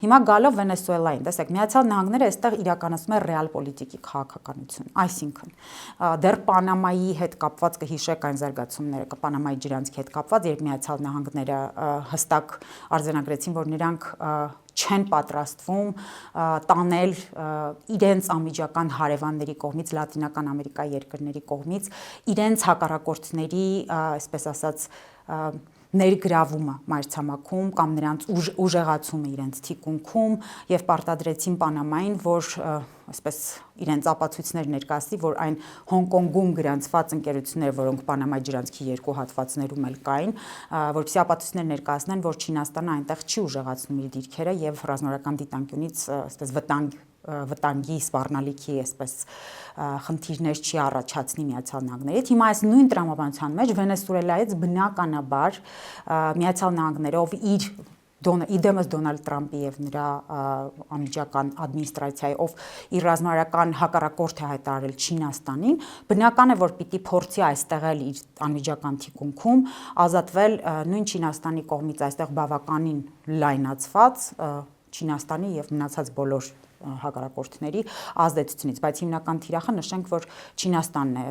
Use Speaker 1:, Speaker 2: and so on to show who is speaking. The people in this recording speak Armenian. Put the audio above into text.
Speaker 1: Հիմա գալով Վենեսուելային, տեսեք, Միացյալ Նահանգները այստեղ իրականացնում է ռեալ պոլիտիկի քաղաքականություն, այսինքն դեռ Պանամայի հետ կապված կհիշեք այն զարգացումները, Պանամայի ջրանցքի հետ կապված, երբ Միացյալ Նահանգները հստակ արձանագրեցին, որ նրանք չեն պատրաստվում տանել իրենց անմիջական հարևանների կողմից, Լատինական Ամերիկայի երկրների կողմից իրենց հակառակորդների, այսպես ասած, ներգրավումը մայրցամաքում կամ նրանց ուժեղացումը իրենց թիկունքում եւ պարտադրեցին Պանամային, որ այսպես իրենց ապացույցներ ներկայացնի, որ այն Հոնկոնգում գրանցված ընկերությունները, որոնք Պանամայի ջրանցքի երկու հատվածներում էլ կային, որպեսզի ապացույցներ ներկայացնեն, որ Չինաստանը այնտեղ չի ուժեղացնում իր դիրքերը եւ ռազմավարական դիտանկյունից այսպես վտանգի սպառնալիքի այսպես խնդիրներ չի առաջացնի Միացյալ Նահանգներից։ Հիմա այս նույն տրամաբանության մեջ Վենեսուելայից բնականաբար Միացյալ Նահանգները, ով իդեմս Դոնալդ Տրամպի եւ նրա անմիջական ադմինիստրացիայի, ով իր ռազմավարական հակառակորդ է հայտարարել Չինաստանին, բնական է, որ պիտի փորձի այստեղ էլ իր անմիջական թիկունքում ազատվել նույն Չինաստանի կողմից այստեղ բավականին լայնացված Չինաստանի եւ մնացած բոլոր հակառակորդների ազդեցությունից, բայց հիմնական թիրախը նշենք, որ Չինաստանն է